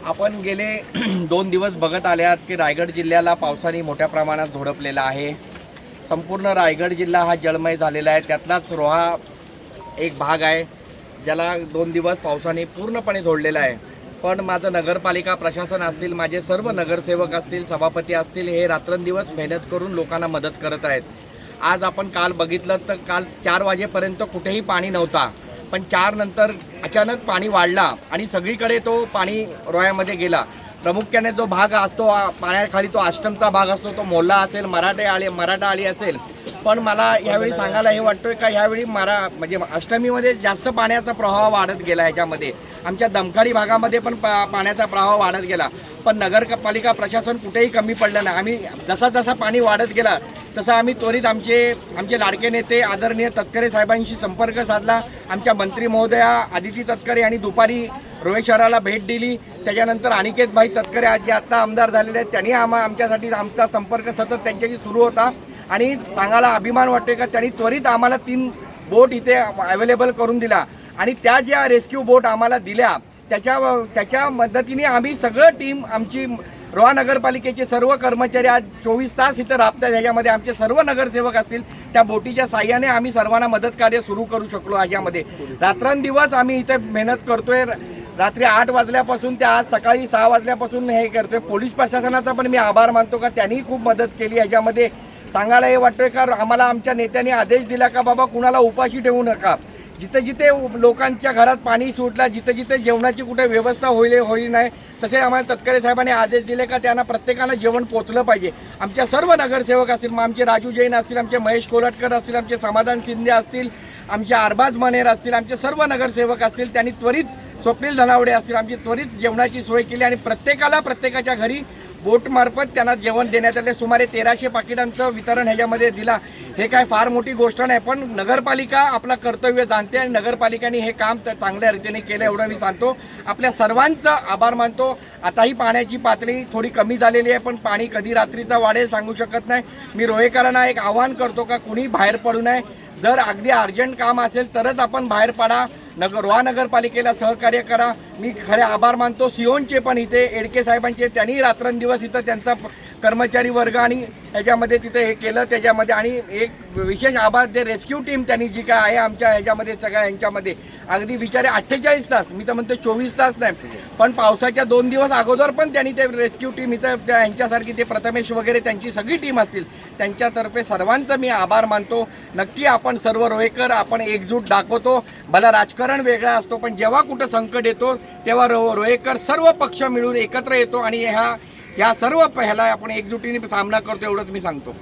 आपण गेले 2 दिवस बघत आले आहात की रायगड जिल्ह्याला पावसाने मोठ्या प्रमाणात झोडपलेला आहे। संपूर्ण रायगड जिल्हा हा जलमय झालेला आहे। त्यातलाच रोहा एक भाग आहे ज्याला 2 दिवस पावसाने पूर्णपणे झोडलेला आहे। पण माझं नगरपालिका प्रशासन असतील, माझे सर्व नगरसेवक असतील, सभापती असतील, हे रात्रंदिवस मेहनत करून लोकांना मदत करत आहेत। आज आपण काल बघितलं तर काल 4 वाजेपर्यंत कुठेही पाणी नव्हता, पण 4 नंतर अचानक पाणी वाढला आणि सगळीकडे तो पाणी रोह्यामध्ये गेला। प्रामुख्याने जो भाग असतो पाण्याखाली तो आष्टमचा भाग असतो, तो मोल्ला असेल, मराठा आळी असेल। पण मला यावेळी सांगायला हे वाटतोय का यावेळी म्हणजे अष्टमीमध्ये जास्त पाण्याचा प्रवाह वाढत गेला। ह्याच्यामध्ये आमच्या दमखाडी भागामध्ये पण पाण्याचा प्रवाह वाढत गेला, पण नगरपालिका प्रशासन कुठेही कमी पडलं नाही। आम्ही जसा पाणी वाढत गेला तसा आम्ही त्वरित आमचे लाडके नेते आदरणीय तटकरे साहेबांशी संपर्क साधला। आमच्या मंत्री महोदया आदिती तटकरे यांनी दुपारी रोहे शहराला भेट दिली। त्याच्यानंतर अनिकेतभाई तटकरे जे आता आमदार झालेले आहेत त्यांनी आमच्यासाठी आमचा संपर्क सतत त्यांच्याशी सुरू होता आणि सांगायला अभिमान वाटते का त्यांनी त्वरित आम्हाला 3 बोट इथे अवेलेबल करून दिला आणि त्या ज्या रेस्क्यू बोट आम्हाला दिल्या त्याच्या मदतीने आम्ही सगळं टीम आमची रोहा नगरपालिकेचे सर्व कर्मचारी आज 24 तास इथं राबतात। ह्याच्यामध्ये आमचे सर्व नगरसेवक असतील, त्या बोटीच्या साह्याने आम्ही सर्वांना मदत कार्य सुरू करू शकलो। ह्याच्यामध्ये रात्रंदिवस आम्ही इथे मेहनत करतोय। रात्री 8 वाजल्यापासून ते आज सकाळी 6 वाजल्यापासून हे करतोय। पोलीस प्रशासनाचा पण मी आभार मानतो का त्यांनी खूप मदत केली। ह्याच्यामध्ये सांगायला हे वाटतोय का आम्हाला आमच्या नेत्यांनी आदेश दिला का बाबा कुणाला उपाशी ठेवू नका। जिथे लोकांच्या घरात पाणी सुटला, जिथे जेवणाची कुठे व्यवस्था होईल नाही, तसे आम्हाला तटकरे साहेबांनी आदेश दिले का त्यांना प्रत्येकाला जेवण पोचलं पाहिजे। आमच्या सर्व नगरसेवक असतील, मग आमचे राजू जैन असतील, आमचे महेश कोलटकर असतील, आमचे समाधान शिंदे असतील, आमचे अरबाज मनेर असतील, आमचे सर्व नगरसेवक असतील, त्यांनी त्वरित स्वप्नील धनावडे असतील, आमची त्वरित जेवणाची सोय केली आणि प्रत्येकाच्या घरी बोटमार्फत त्यांना जेवण देण्यात आले। सुमारे 1300 पाकिटांचं वितरण ह्याच्यामध्ये दिला। हे काय फार मोठी गोष्ट नाही, पण नगरपालिका आपलं कर्तव्य जाणते आणि नगरपालिकेने हे काम चांगल्या रीतीने केलं एवढं मी सांगतो। आपल्या सर्वांचा आभार मानतो। आताही पाण्याची पातळी थोडी कमी झालेली आहे, पण पाणी कधी रात्रीचा वाढेल सांगू शकत नाही। मी रोहेकरांना एक आवाहन करतो का कुणी बाहेर पडू नये। जर अगदी अर्जंट काम असेल तरच आपण बाहेर पडा। रोहा नगरपालिकेला सहकार्य करा। मी खरे आभार मानतो सिओनचे पण इथे एडके साहेबांचे, त्यांनी रात्रंदिवस इथं त्यांचा कर्मचारी वर्ग आणि ह्याच्यामध्ये तिथे हे केलं त्याच्यामध्ये। आणि एक विशेष आभार ते रेस्क्यू टीम त्यांनी जी काय आहे आमच्या ह्याच्यामध्ये सगळ्या ह्यांच्यामध्ये अगदी विचारे 48 तास, मी तर म्हणतो 24 तास नाही, पण पावसाच्या 2 दिवस अगोदर पण त्यांनी ते रेस्क्यू टीम इथं ह्यांच्यासारखी ते प्रथमेश वगैरे त्यांची सगळी टीम असतील त्यांच्यातर्फे सर्वांचं मी आभार मानतो। नक्की आपण सर्व रोहेकर आपण एकजूट दाखवतो। भला राजकारण वेगळा असतो, पण जेव्हा कुठं संकट येतो तेव्हा रोहेकर सर्व पक्ष मिळून एकत्र येतो आणि ह्या सर्व ह्याला आपण एकजुटीने सामना करतो एवढंच मी सांगतो।